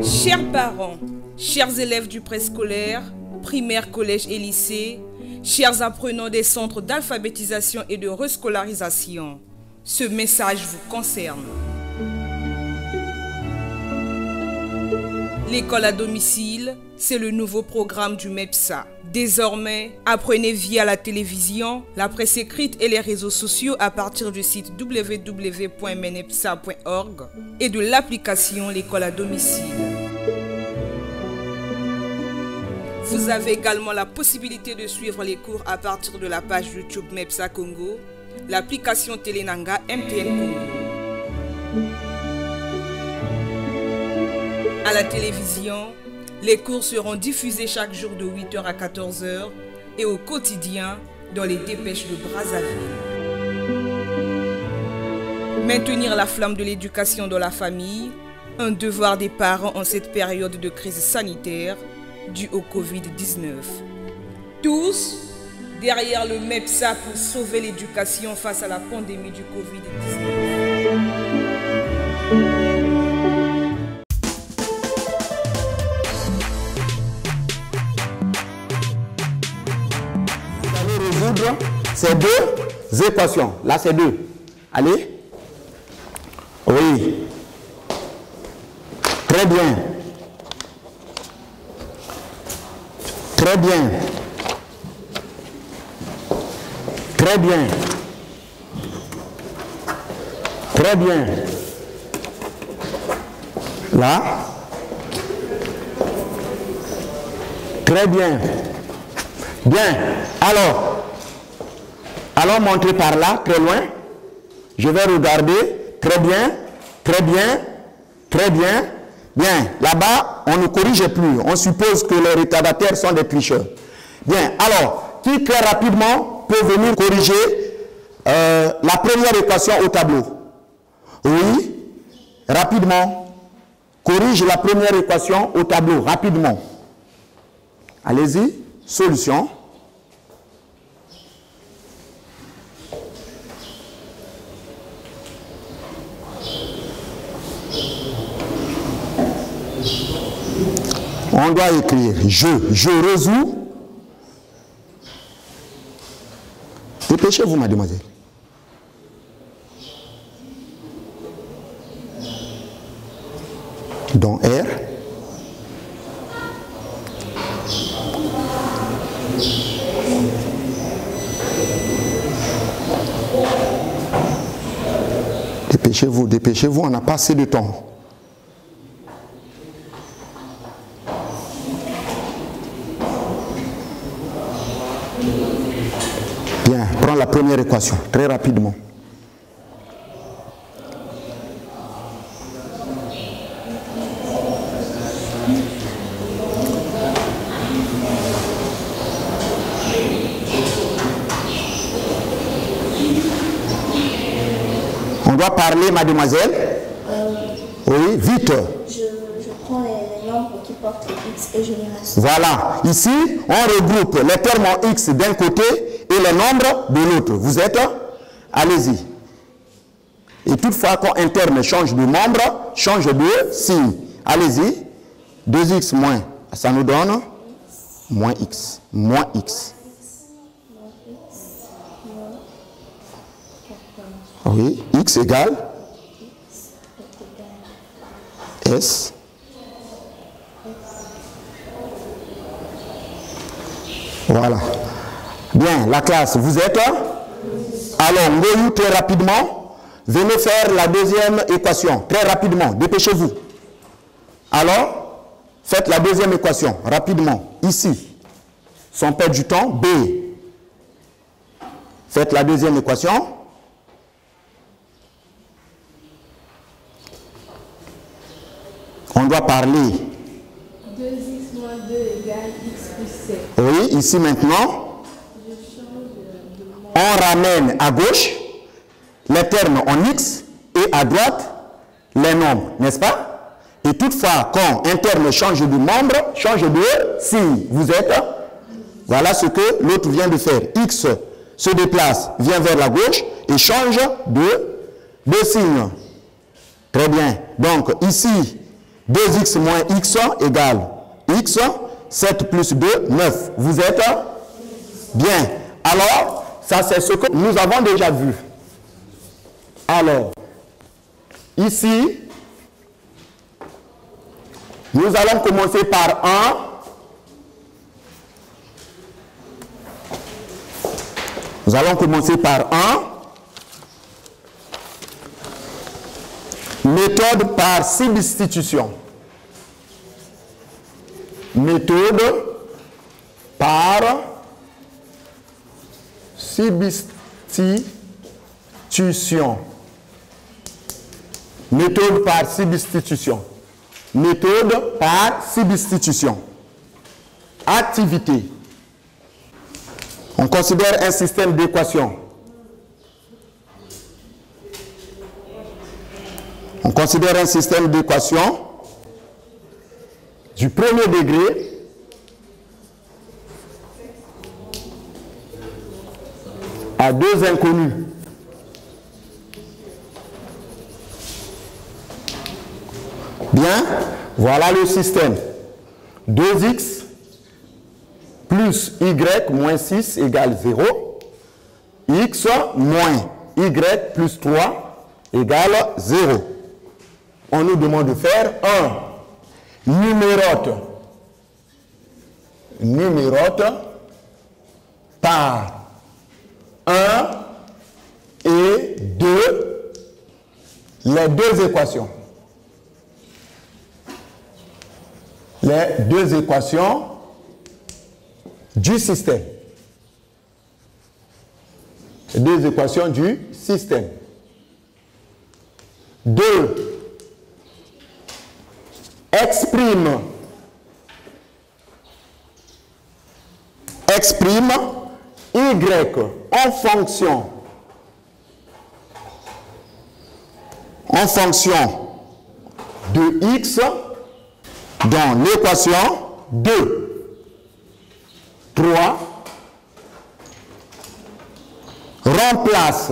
Chers parents, chers élèves du préscolaire, primaire, collège et lycée, chers apprenants des centres d'alphabétisation et de rescolarisation, ce message vous concerne. L'école à domicile, c'est le nouveau programme du MEPSA. Désormais, apprenez via la télévision, la presse écrite et les réseaux sociaux à partir du site www.menepsa.org et de l'application L'école à domicile. Vous avez également la possibilité de suivre les cours à partir de la page YouTube MEPSA Congo, l'application Télénanga MTN Congo. À la télévision, les cours seront diffusés chaque jour de 8h à 14h et au quotidien dans les dépêches de Brazzaville. Maintenir la flamme de l'éducation dans la famille, un devoir des parents en cette période de crise sanitaire due au Covid-19. Tous derrière le MEPSA pour sauver l'éducation face à la pandémie du Covid-19. Ces deux équations. Là, c'est 2. Allez. Oui. Très bien. Très bien. Très bien. Très bien. Là. Très bien. Bien. Alors montrer par là, très loin. Je vais regarder. Très bien. Très bien. Très bien. Bien. Là-bas, on ne corrige plus. On suppose que les retardataires sont des tricheurs. Bien. Alors, qui très rapidement peut venir corriger la première équation au tableau? Oui. Rapidement. Corrige la première équation au tableau. Rapidement. Allez-y. Solution. On doit écrire je résous. Dépêchez-vous, mademoiselle. Donc R. Dépêchez-vous, on n'a pas assez de temps. Bien, prends la première équation, très rapidement. On doit parler, mademoiselle. Oui, vite. Je prends les nombres qui portent les x et je les rassemble. Voilà. Ici, on regroupe les termes en x d'un côté et les nombres de l'autre. Vous êtes? Allez-y. Et toutefois, quand un terme change de membre, change de signe. Allez-y. 2x moins. Ça nous donne moins x. Moins x. Oui. X égale S. Voilà. Bien, la classe, vous êtes? Alors, Ngoyou, très rapidement, venez faire la deuxième équation. Très rapidement, dépêchez-vous. Alors, faites la deuxième équation, rapidement. Ici, sans perdre du temps, B. Faites la deuxième équation. On doit parler. 2x moins 2 égale x plus 7. Oui, ici maintenant, on ramène à gauche les termes en x et à droite les nombres, n'est-ce pas? Et toutefois, quand un terme change de membre, change de signe. Vous êtes? Voilà ce que l'autre vient de faire. X se déplace, vient vers la gauche et change de signe. Très bien. Donc, ici, 2x moins x égale x, 7 plus 2, 9. Vous êtes bien. Alors, ça c'est ce que nous avons déjà vu. Alors, ici, nous allons commencer par 1. Nous allons commencer par 1. Méthode par substitution. Méthode par substitution. Méthode par substitution. Méthode par substitution. Activité. On considère un système d'équations. On considère un système d'équations du premier degré à deux inconnus. Bien, voilà le système. 2x plus y moins 6 égale 0. X moins y plus 3 égale 0. On nous demande de faire 1. Numérote par 1 et 2 les deux équations. Les deux équations du système. Les deux équations du système. 2. Exprime y en fonction de x dans l'équation 2. 3. Remplace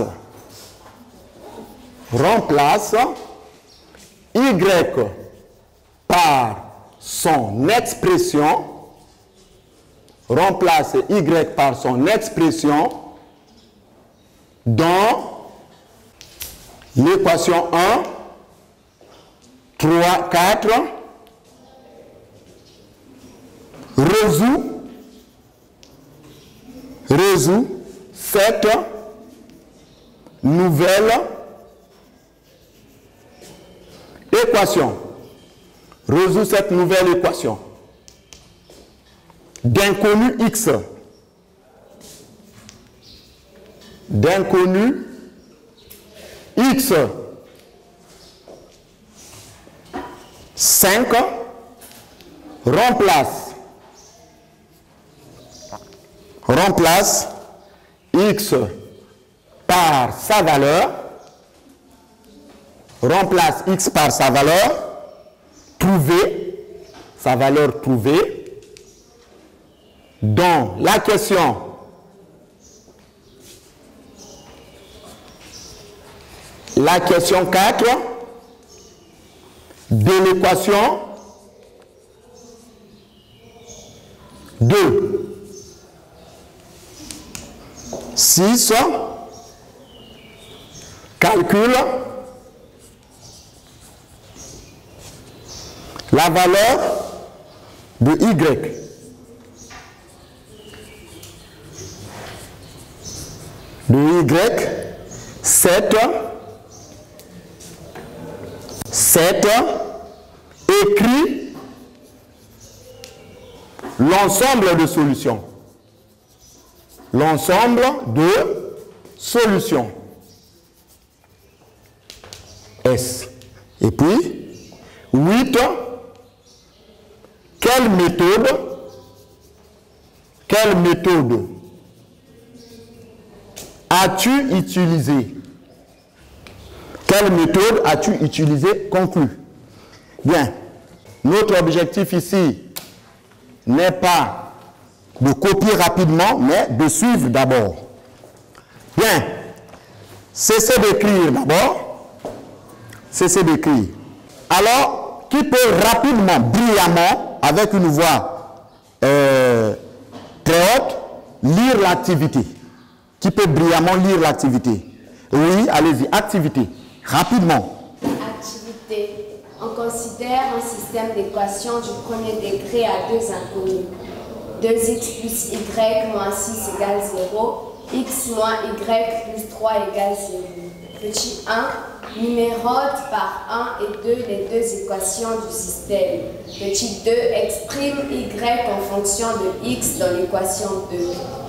y par son expression. Remplace y par son expression dans l'équation 1, 3, 4. Résout cette nouvelle équation. Résout cette nouvelle équation. D'inconnu x. D'inconnu x. 5. Remplace x par sa valeur. Remplace x par sa valeur. Sa valeur trouvée. Dans la question la question 4 de l'équation 2. 6. Calcule la valeur de y. De y, 7, écrit l'ensemble de solutions. L'ensemble de solutions. S. Et puis, 8, quelle méthode as-tu utilisé? Quelle méthode as-tu utilisé? Conclu. Bien. Notre objectif ici n'est pas de copier rapidement, mais de suivre d'abord. Bien. Cessez d'écrire d'abord. cesser d'écrire. Alors, qui peut rapidement, brillamment, avec une voix très haute, lire l'activité? Qui peut brillamment lire l'activité? Oui, allez-y, activité, rapidement. Activité. On considère un système d'équations du premier degré à deux inconnus. 2x plus y moins 6 égale 0. X moins y plus 3 égale 0. Petit 1, numérote par 1 et 2 les deux équations du système. Petit 2, exprime y en fonction de x dans l'équation 2.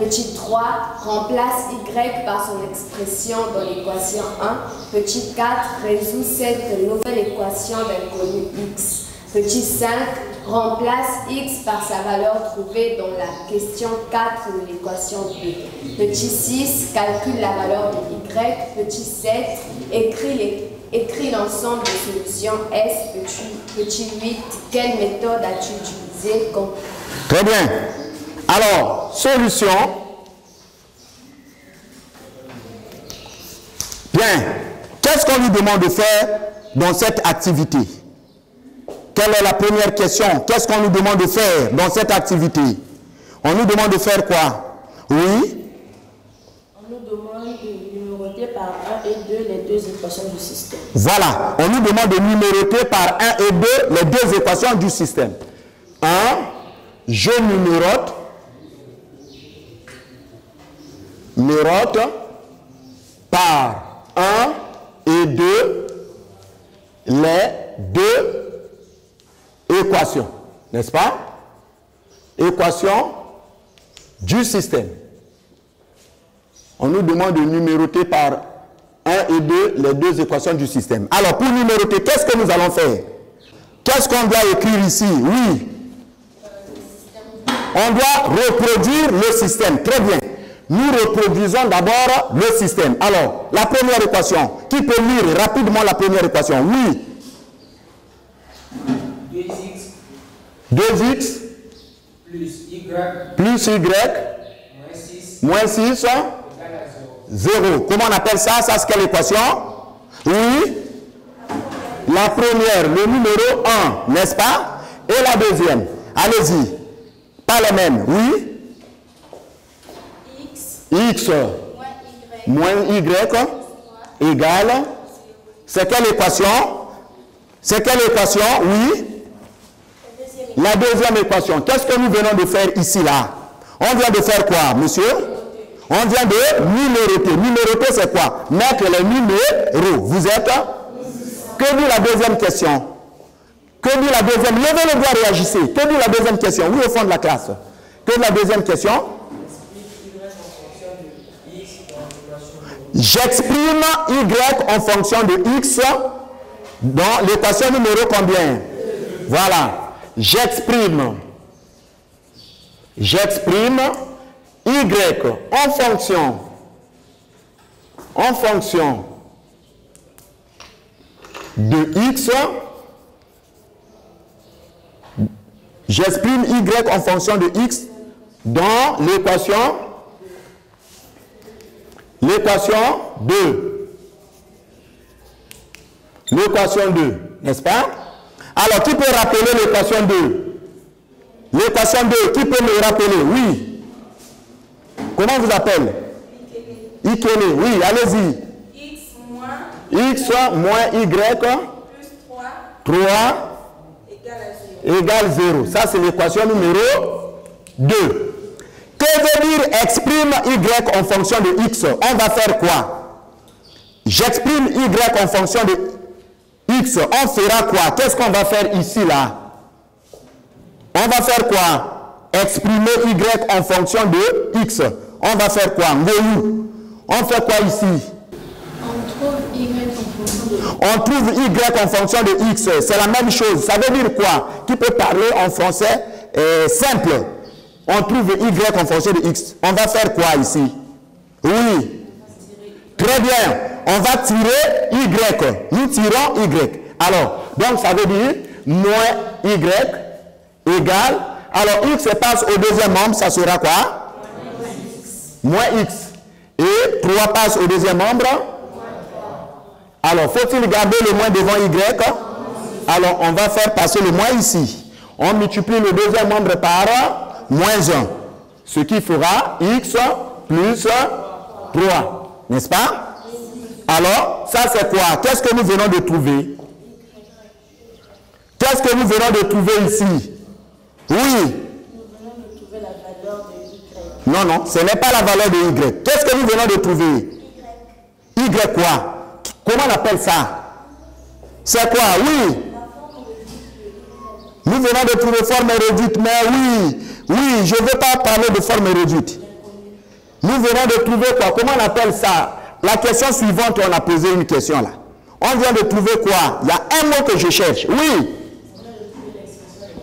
Petit 3, remplace y par son expression dans l'équation 1. Petit 4, résout cette nouvelle équation d'inconnu x. Petit 5, remplace x par sa valeur trouvée dans la question 4 de l'équation 2. Petit 6, calcule la valeur de y. Petit 7, écris l'ensemble des solutions S. Petit 8, quelle méthode as-tu utilisée? Très bien. Alors, solution. Bien. Qu'est-ce qu'on lui demande de faire dans cette activité? Quelle est la première question? Qu'est-ce qu'on nous demande de faire dans cette activité? On nous demande de faire quoi? Oui? On nous demande de numéroter par 1 et 2 les deux équations du système. Voilà. On nous demande de numéroter par 1 et 2 les deux équations du système. 1, je numérote par 1 et 2 les deux équation, n'est-ce pas? Équation du système. On nous demande de numéroter par 1 et 2 les deux équations du système. Alors, pour numéroter, qu'est-ce que nous allons faire? Qu'est-ce qu'on doit écrire ici? Oui. On doit reproduire le système. Très bien. Nous reproduisons d'abord le système. Alors, la première équation. Qui peut lire rapidement la première équation? Oui. 2x plus y moins 6 0. Comment on appelle ça? Ça, c'est quelle équation? Oui. La première, le numéro 1, n'est-ce pas? Et la deuxième. Allez-y. Pas les mêmes. Oui. X moins y égale. C'est quelle équation? C'est quelle équation? Oui. La deuxième équation. Qu'est-ce que nous venons de faire ici, là? On vient de faire quoi, monsieur? On vient de numéroter. Numéroter, c'est quoi? Mettre les numéros. Vous êtes? Que dit la deuxième question? Que dit la deuxième? Levez le doigt, réagissez. Que dit la deuxième question? Oui, au fond de la classe. Que dit la deuxième question? J'exprime y en fonction de x dans l'équation numéro combien? Voilà. J'exprime y en fonction de x. J'exprime y en fonction de x dans l'équation 2. L'équation 2, n'est-ce pas? Alors, qui peut rappeler l'équation 2? L'équation 2, qui peut me rappeler? Oui. Comment vous appelle? Ikele. Oui, allez-y. X moins y plus 3 égale 0. Ça, c'est l'équation numéro 2. Que veut dire exprime y en fonction de x? On va faire quoi? J'exprime y en fonction de x. On fera quoi? Qu'est-ce qu'on va faire ici, là? On va faire quoi? Exprimer y en fonction de x. On va faire quoi? On fait quoi ici? On trouve y en fonction de x. C'est la même chose. Ça veut dire quoi? Qui peut parler en français simple? On trouve y en fonction de x. On va faire quoi ici? Oui. Très bien. On va tirer y. Nous tirons y. Alors, donc ça veut dire moins y égale. Alors, x passe au deuxième membre, ça sera quoi? Moins x. Et 3 passe au deuxième membre. Alors, faut-il garder le moins devant Y? Alors, on va faire passer le moins ici. On multiplie le deuxième nombre par moins 1. Ce qui fera X plus 3. N'est-ce pas? Alors, ça c'est quoi? Qu'est-ce que nous venons de trouver? Qu'est-ce que nous venons de trouver ici? Oui. Nous venons de trouver la valeur de Y. Non, non, ce n'est pas la valeur de Y. Qu'est-ce que nous venons de trouver? Y quoi? Comment on appelle ça? C'est quoi? Oui. Nous venons de trouver forme réduite, mais oui. Oui, je ne veux pas parler de forme réduite. Nous venons de trouver quoi? Comment on appelle ça? La question suivante, on a posé une question là. On vient de trouver quoi? Il y a un mot que je cherche. Oui.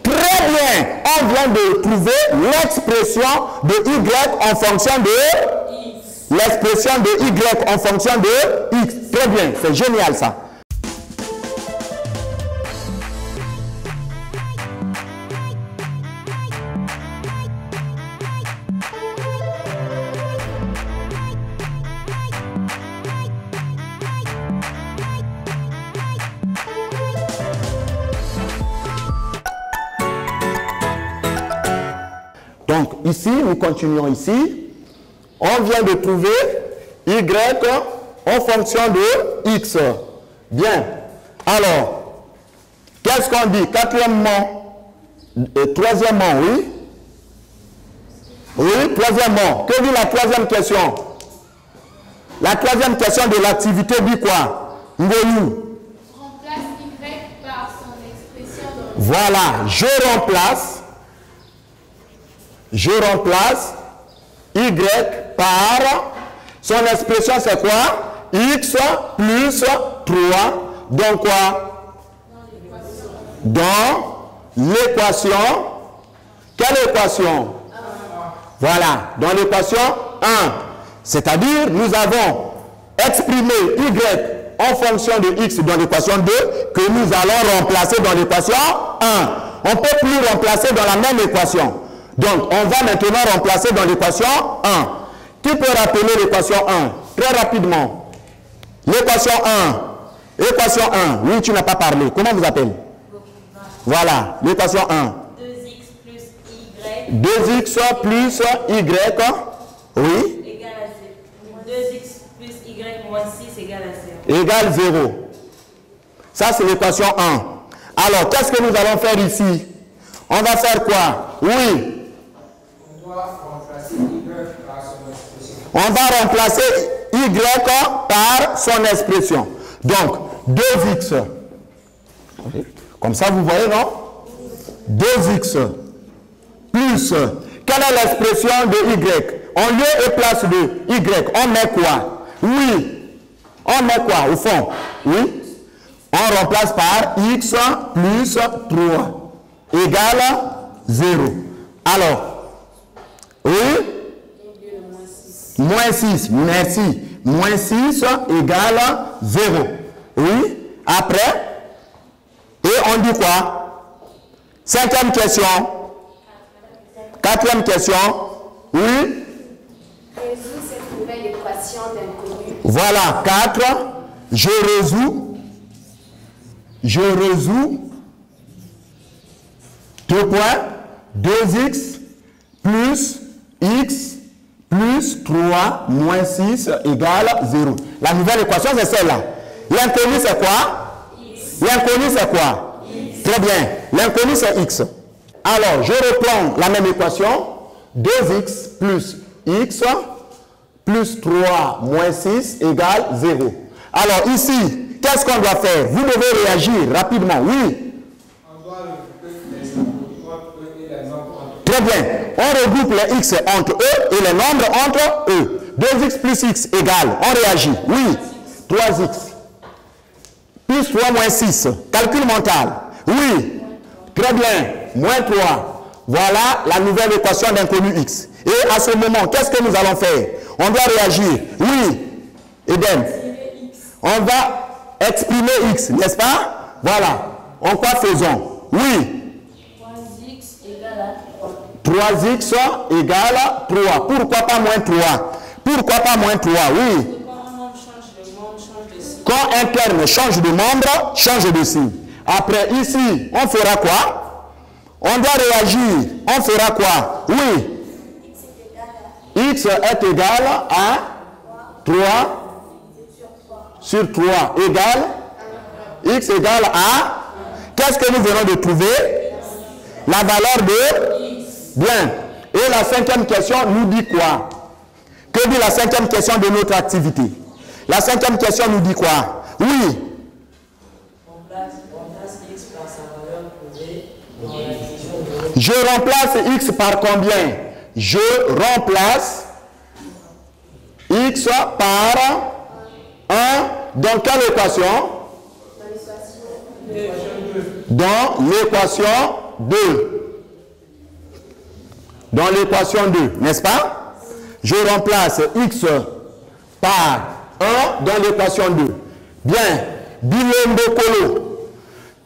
Très bien. On vient de trouver l'expression de Y en fonction de l'expression de Y en fonction de X. Très bien. C'est génial ça. Donc ici, nous continuons ici. On vient de trouver Y en fonction de X. Bien. Alors, qu'est-ce qu'on dit? Quatrièmement, troisièmement, oui. Oui, troisièmement. Que dit la troisième question? La troisième question de l'activité dit quoi? Remplace Y par son expression. Voilà, je remplace Y par son expression, c'est quoi? X plus 3. Donc quoi? Dans l'équation. Quelle équation? Voilà, dans l'équation 1. C'est-à-dire, nous avons exprimé Y en fonction de X dans l'équation 2 que nous allons remplacer dans l'équation 1. On ne peut plus remplacer dans la même équation. Donc, on va maintenant remplacer dans l'équation 1. Qui peut rappeler l'équation 1? Très rapidement. L'équation 1. Équation 1. Oui, tu n'as pas parlé. Comment vous appelez? Voilà, l'équation 1. 2x plus y. 2x plus y. Oui. Égale à 0. 2x plus y moins 6 égale à 0. Égale 0. Ça, c'est l'équation 1. Alors, qu'est-ce que nous allons faire ici? On va faire quoi? Oui. On va remplacer Y par son expression. Donc, 2x. Comme ça, vous voyez, non? 2x plus. Quelle est l'expression de Y? En lieu et place de Y, on met quoi? Oui. On met quoi au fond? Oui. On remplace par X plus 3 égale 0. Alors, oui? Moins 6, merci. Moins 6 égale 0. Oui. Après, et on dit quoi? Cinquième question. Quatrième question. Oui. Résout cette nouvelle équation d'inconnu. Voilà, 4. Je résous. 2 points. 2x plus x plus 3 moins 6 égale 0. La nouvelle équation, c'est celle-là. L'inconnu, c'est quoi? L'inconnu, c'est quoi? Très bien. L'inconnu, c'est x. Alors, je reprends la même équation. 2x plus x plus 3 moins 6 égale 0. Alors, ici, qu'est-ce qu'on doit faire? Vous devez réagir rapidement. Oui. Très bien. On regroupe les x entre eux et les nombres entre eux. 2x plus x égale. On réagit. Oui. 3x. Plus 3 moins 6. Calcul mental. Oui. Très bien. Moins 3. Voilà la nouvelle équation d'inconnu x. Et à ce moment, qu'est-ce que nous allons faire? On doit réagir. Oui. Eden. On va exprimer x, n'est-ce pas? Voilà. En quoi faisons? Oui. 3x égale à 3x égale 3. Pourquoi pas moins 3? Pourquoi pas moins 3? Oui. Quand un nombre change de monde, change de signe. Quand un terme change de membre, change de signe. Après, ici, on fera quoi? On doit réagir. On fera quoi? Oui. X est égal à 3 sur 3 égale X égale à, qu'est-ce que nous venons de trouver? La valeur de bien. Et la cinquième question nous dit quoi? Que dit la cinquième question de notre activité? La cinquième question nous dit quoi? Oui. On place X par sa valeur trouvée dans la division de... Je remplace X par combien? Je remplace X par 1 dans quelle équation? Dans l'équation 2. Dans l'équation 2, n'est-ce pas? Je remplace X par 1 dans l'équation 2. Bien, Bilombo Kolo,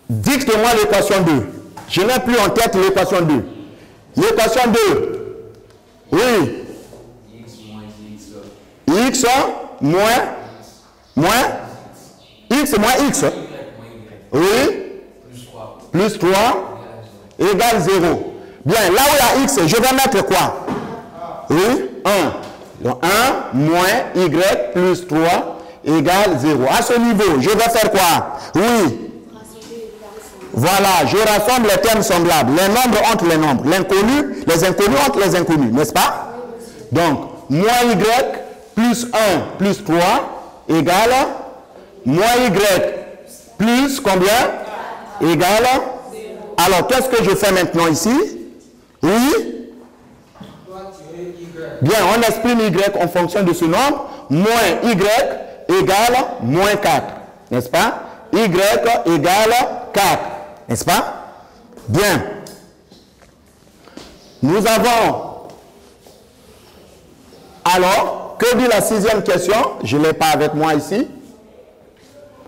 dicte-moi l'équation 2. Je n'ai plus en tête l'équation 2. L'équation 2, oui. X moins X moins X. Oui. Plus 3 égale 0. Bien, là où il y a X, je vais mettre quoi? Oui, 1. Donc 1 moins Y plus 3 égale 0. À ce niveau, je vais faire quoi? Oui. Voilà, je rassemble les termes semblables. Les nombres entre les nombres. L'inconnu, les inconnus entre les inconnus, n'est-ce pas? Donc, moins Y plus 1 plus 3 égale moins Y plus combien? Égale. Alors, qu'est-ce que je fais maintenant ici? Oui. Bien, on exprime Y en fonction de ce nombre. Moins Y égale moins 4. N'est-ce pas? Y égale 4. N'est-ce pas? Bien. Nous avons... Alors, que dit la sixième question? Je ne l'ai pas avec moi ici.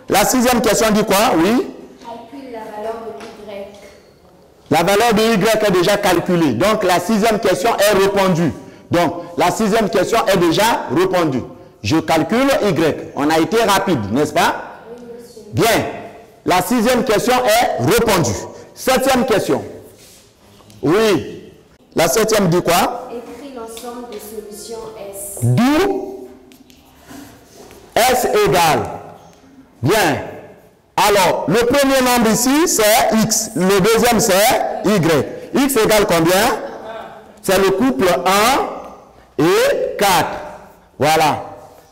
La sixième question dit quoi? Oui. Calcule la valeur de Y. La valeur de Y est déjà calculée. Donc, la sixième question est répondue. Donc, la sixième question est déjà répondue. Je calcule Y. On a été rapide, n'est-ce pas? Bien. La sixième question est répondue. Septième question. Oui. La septième dit quoi? Écris l'ensemble des solutions S. D'où S égale. Bien. Alors, le premier nombre ici, c'est X. Le deuxième, c'est Y. X égale combien? C'est le couple 1 et 4. Voilà.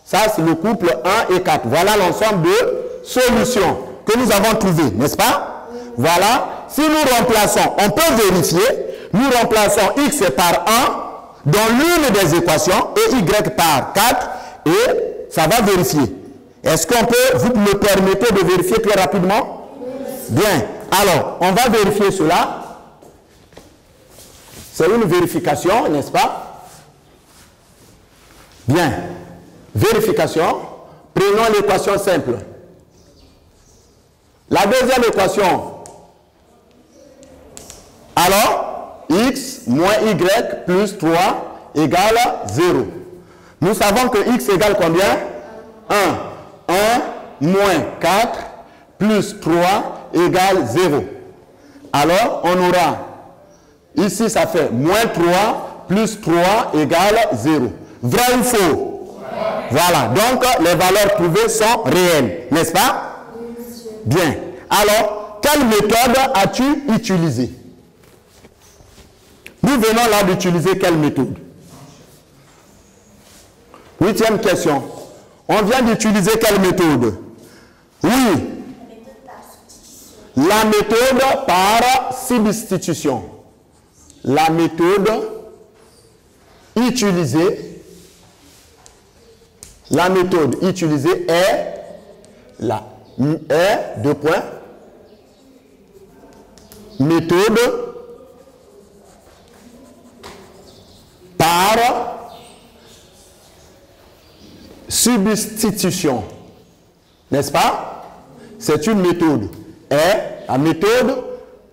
Ça, c'est le couple 1 et 4. Voilà l'ensemble de solutions que nous avons trouvées, n'est-ce pas? Voilà. Si nous remplaçons, on peut vérifier, nous remplaçons X par 1 dans l'une des équations et Y par 4 et ça va vérifier. Est-ce qu'on peut, vous me permettez de vérifier très rapidement? Bien. Alors, on va vérifier cela. C'est une vérification, n'est-ce pas? Bien. Vérification. Prenons l'équation simple. La deuxième équation. Alors, X moins Y plus 3 égale 0. Nous savons que X égale combien? 1. 1 moins 4 plus 3 égale 0. Alors, on aura, ici ça fait moins 3 plus 3 égale 0. Vrai ou faux? Voilà, donc les valeurs trouvées sont réelles, n'est-ce pas? Bien. Alors, quelle méthode as-tu utilisée? Nous venons là d'utiliser quelle méthode? Huitième question. On vient d'utiliser quelle méthode? Oui. La méthode par substitution. La méthode utilisée. La méthode utilisée est la deux points. Méthode par substitution. N'est-ce pas? C'est une méthode. Et la méthode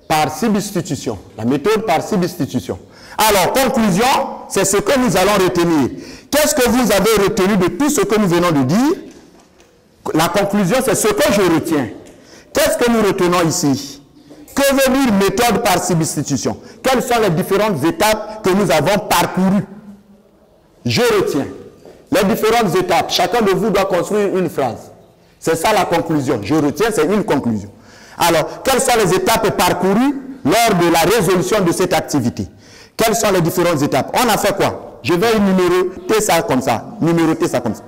par substitution. La méthode par substitution. Alors, conclusion, c'est ce que nous allons retenir. Qu'est-ce que vous avez retenu de tout ce que nous venons de dire? La conclusion, c'est ce que je retiens. Qu'est-ce que nous retenons ici? Que veut dire méthode par substitution? Quelles sont les différentes étapes que nous avons parcourues? Je retiens les différentes étapes. Chacun de vous doit construire une phrase. C'est ça la conclusion. Je retiens, c'est une conclusion. Alors, quelles sont les étapes parcourues lors de la résolution de cette activité? Quelles sont les différentes étapes? On a fait quoi? Je vais numéroter ça comme ça. Numéroter ça comme ça.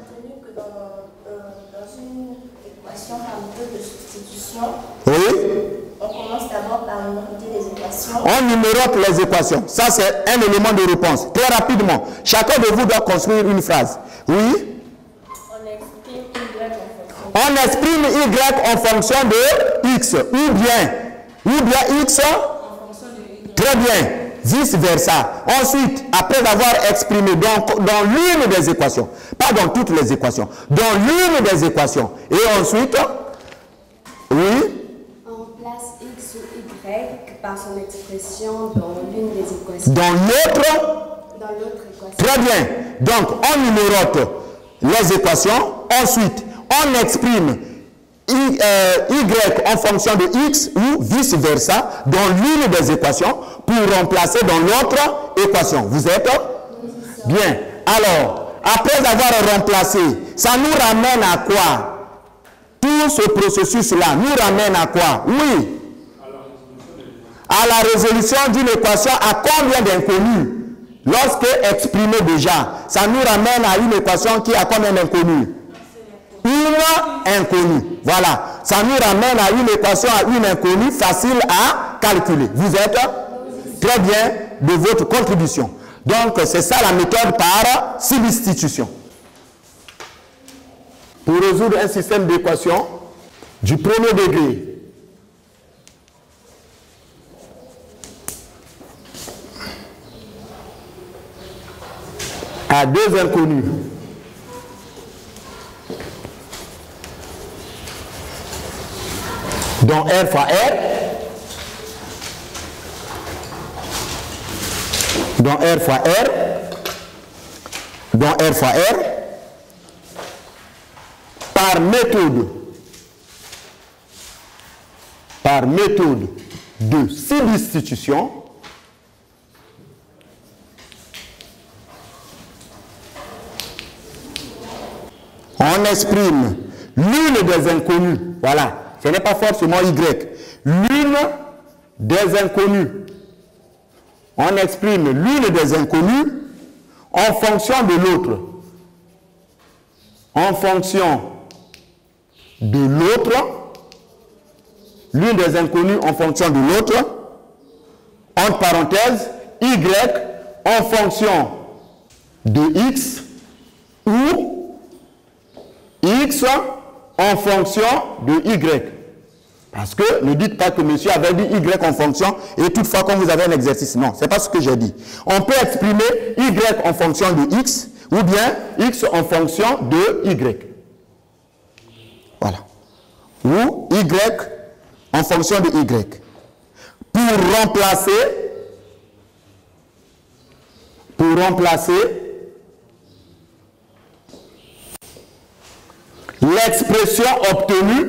Dans une équation par méthode de substitution, Oui. on commence d'abord par numéroter les équations. On numérote les équations. Ça, c'est un élément de réponse. Très rapidement. Chacun de vous doit construire une phrase. Oui. On exprime Y en fonction de X. Ou bien X en fonction de Y. Très bien. Vice versa. Ensuite, après avoir exprimé dans l'une des équations, pas dans toutes les équations, dans l'une des équations, et ensuite, oui. On place X ou Y par son expression dans l'une des équations. Dans l'autre équation. Très bien. Donc, on numérote les équations. Ensuite, on exprime Y en fonction de X ou vice versa dans l'une des équations pour remplacer dans l'autre équation. Vous êtes? Bien. Alors, après avoir remplacé, ça nous ramène à quoi? Tout ce processus-là nous ramène à quoi? Oui. À la résolution d'une équation à combien d'inconnus? Lorsque exprimé déjà, ça nous ramène à une équation qui a combien d'inconnus? Une inconnue. Voilà. Ça nous ramène à une équation à une inconnue facile à calculer. Vous êtes très bien de votre contribution. Donc, c'est ça la méthode par substitution. Pour résoudre un système d'équations du premier degré, à deux inconnus, dont R fois R, dont R fois R, dont R fois R, par méthode de substitution, on exprime l'une des inconnues, voilà. Ce n'est pas forcément Y. L'une des inconnues. On exprime l'une des inconnues en fonction de l'autre. En fonction de l'autre. L'une des inconnues en fonction de l'autre. Entre parenthèses, Y en fonction de X ou X en fonction de Y. Parce que ne dites pas que monsieur avait dit Y en fonction et toutefois quand vous avez un exercice. Non, ce n'est pas ce que j'ai dit. On peut exprimer Y en fonction de X ou bien X en fonction de Y. Voilà. Ou Y en fonction de Y. Pour remplacer l'expression obtenue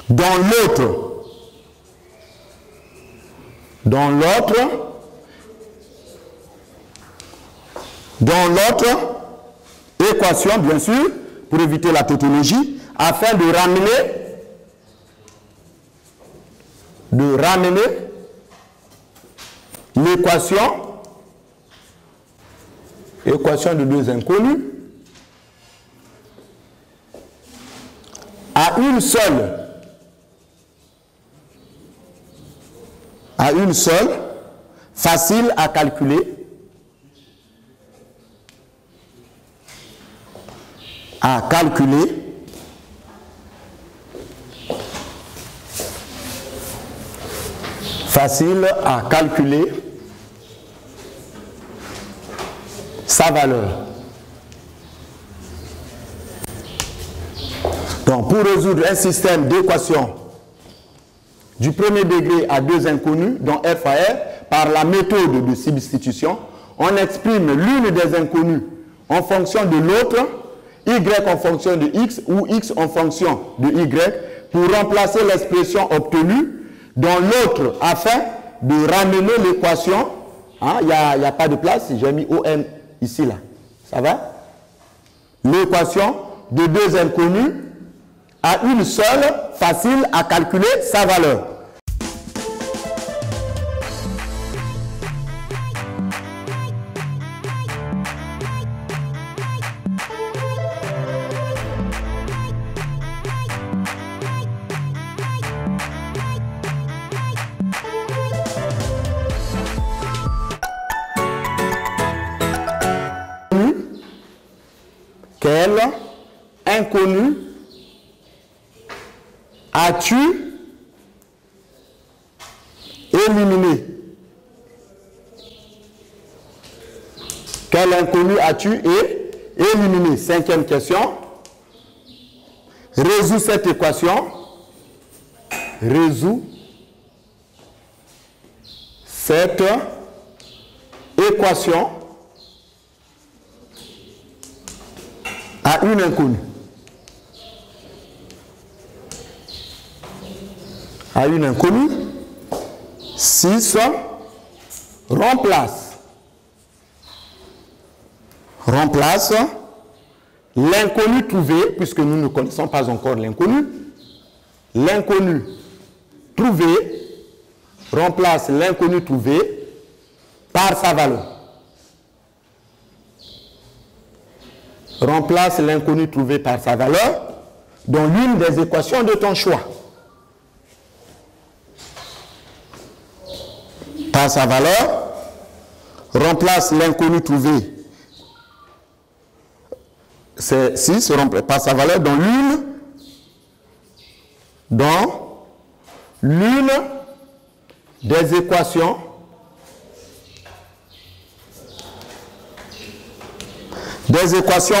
dans l'autre équation, bien sûr, pour éviter la tautologie, afin de ramener l'équation de deux inconnus à une seule, facile à calculer, facile à calculer sa valeur. Donc, pour résoudre un système d'équations du premier degré à deux inconnus, dont R fois R, par la méthode de substitution, on exprime l'une des inconnues en fonction de l'autre, Y en fonction de X ou X en fonction de Y, pour remplacer l'expression obtenue dans l'autre afin de ramener l'équation. Il n'y a pas de place, j'ai mis ON ici, là. Ça va? L'équation de deux inconnus à une seule, facile à calculer sa valeur. Quel inconnu as-tu éliminé? Quel inconnu as-tu éliminé? Cinquième question. Résous cette équation. Résous cette équation à une inconnue. À une inconnue, 6, remplace l'inconnu trouvé, puisque nous ne connaissons pas encore l'inconnu. L'inconnu trouvé remplace l'inconnu trouvé par sa valeur. Remplace l'inconnu trouvé par sa valeur dans l'une des équations de ton choix. Par sa valeur, remplace l'inconnu trouvé, c'est 6, par sa valeur dans l'une des équations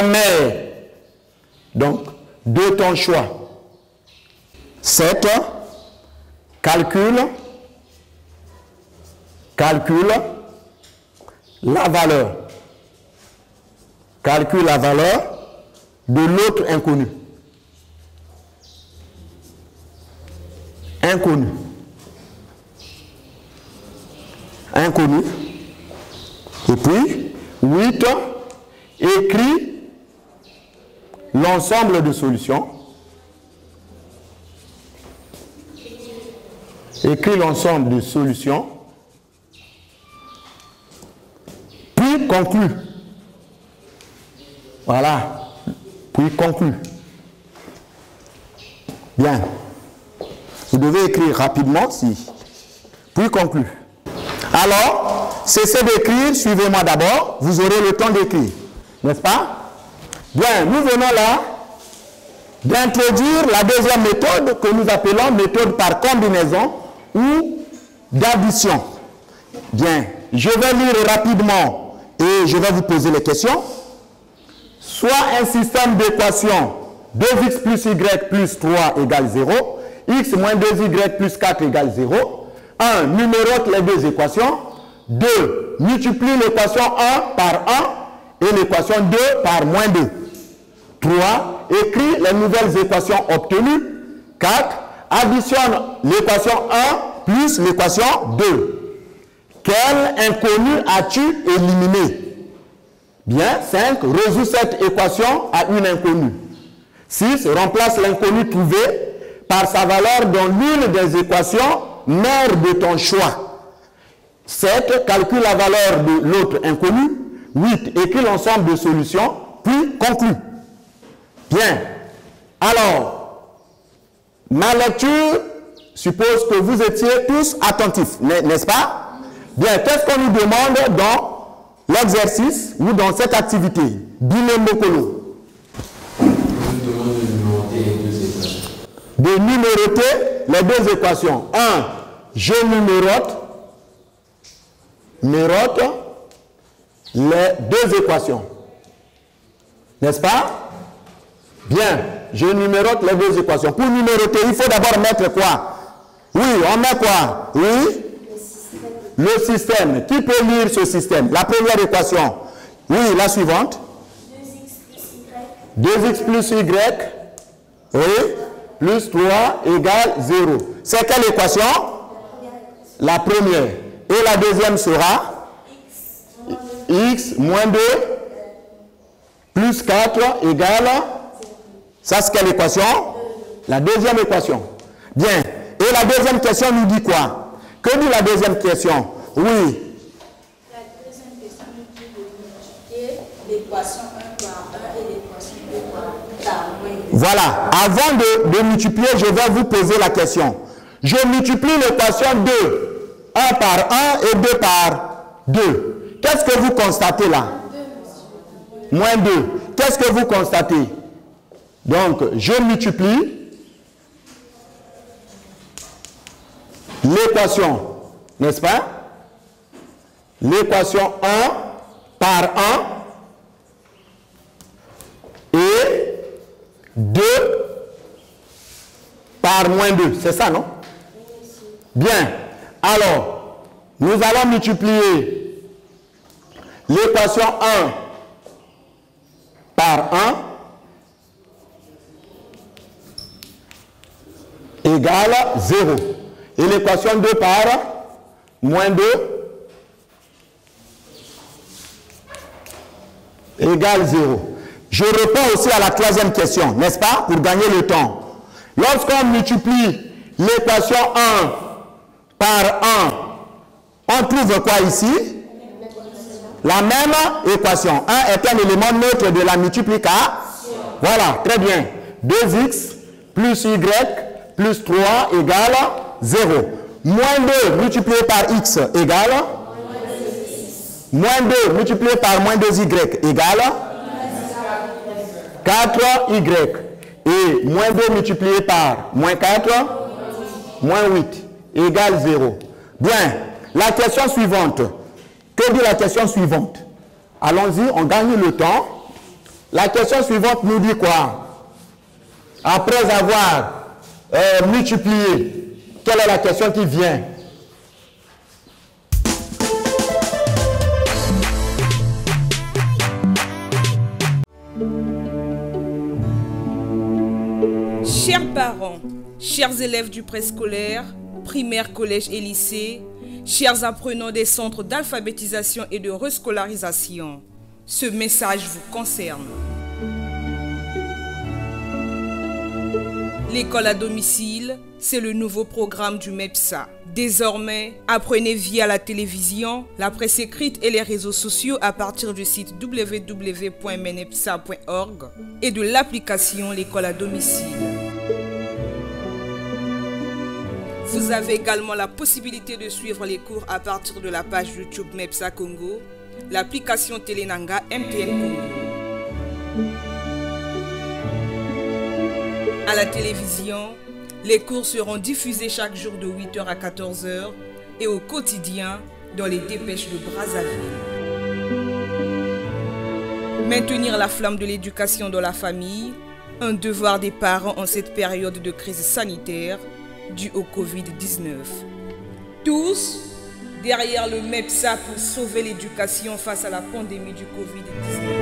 mères, donc de ton choix. 7, calcule la valeur. Calcule la valeur de l'autre inconnu. Inconnu. Et puis, 8, écris l'ensemble de solutions. Écris l'ensemble de solutions. Puis conclue. Voilà. Puis conclue. Bien. Vous devez écrire rapidement, puis conclue. Alors, cessez d'écrire, suivez-moi d'abord, vous aurez le temps d'écrire. N'est-ce pas? Bien, nous venons là d'introduire la deuxième méthode que nous appelons méthode par combinaison ou d'addition. Bien, je vais lire rapidement et je vais vous poser les questions. Soit un système d'équations 2x plus y plus 3 égale 0, x moins 2y plus 4 égale 0. 1. Numérote les deux équations. 2. Multiplie l'équation 1 par 1 et l'équation 2 par moins 2. 3. Écris les nouvelles équations obtenues. 4. Additionne l'équation 1 plus l'équation 2. Quel inconnu as-tu éliminé? Bien. 5. Résous cette équation à une inconnue. 6. Remplace l'inconnu trouvé par sa valeur dans l'une des équations mères de ton choix. 7. Calcule la valeur de l'autre inconnu. 8. Écris l'ensemble de solutions, puis conclue. Bien. Alors, ma lecture suppose que vous étiez tous attentifs, n'est-ce pas? Bien. Qu'est-ce qu'on nous demande dans l'exercice ou dans cette activité? Binemokolo. De numéroter les deux équations. 1. Je numérote les deux équations. N'est-ce pas? Bien. Je numérote les deux équations. Pour numéroter, il faut d'abord mettre quoi? Oui, on met quoi? Oui? Le système. Qui peut lire ce système? La première équation. Oui, la suivante. 2x plus y. Oui. Plus 3 égale 0. C'est quelle équation? La première. Et la deuxième sera x moins 2 plus 4 égale. Ça, c'est quelle équation? La deuxième équation. Bien. Et la deuxième question nous dit quoi? Que dit la deuxième question? Oui. La deuxième question nous dit de multiplier l'équation 1 par 1 et l'équation 2 par moins 2. Voilà. Avant de multiplier, je vais vous poser la question. Je multiplie l'équation 2. 1 par 1 et 2 par 2. Qu'est-ce que vous constatez là? Moins 2. Qu'est-ce que vous constatez? Donc, je multiplie l'équation, n'est-ce pas? L'équation 1 par 1 et 2 par moins 2. C'est ça, non? Bien. Alors, nous allons multiplier l'équation 1 par 1 égale 0. Et l'équation 2 par moins 2 égale 0. Je réponds aussi à la troisième question, n'est-ce pas, pour gagner le temps. Lorsqu'on multiplie l'équation 1 par 1, on trouve quoi ici? La même équation. 1 est un élément neutre de la multiplication. Voilà, très bien. 2x plus y plus 3 égale 0. Moins 2 multiplié par x égale moins 2 multiplié par moins 2y égale 4y. Et moins 2 multiplié par moins 4, moins 8 égale 0. Bien, la question suivante. Que dit la question suivante? Allons-y, on gagne le temps. La question suivante nous dit quoi? Après avoir multiplié, quelle est la question qui vient? Chers parents, chers élèves du préscolaire, primaire, collège et lycée, chers apprenants des centres d'alphabétisation et de rescolarisation, ce message vous concerne. L'école à domicile, c'est le nouveau programme du MEPSA. Désormais, apprenez via la télévision, la presse écrite et les réseaux sociaux à partir du site www.menepsa.org et de l'application L'école à domicile. Vous avez également la possibilité de suivre les cours à partir de la page YouTube MEPSA Congo, l'application Télénanga MTN Congo. À la télévision, les cours seront diffusés chaque jour de 8h à 14h et au quotidien dans les dépêches de Brazzaville. Maintenir la flamme de l'éducation dans la famille, un devoir des parents en cette période de crise sanitaire due au Covid-19. Tous derrière le MEPSA pour sauver l'éducation face à la pandémie du Covid-19.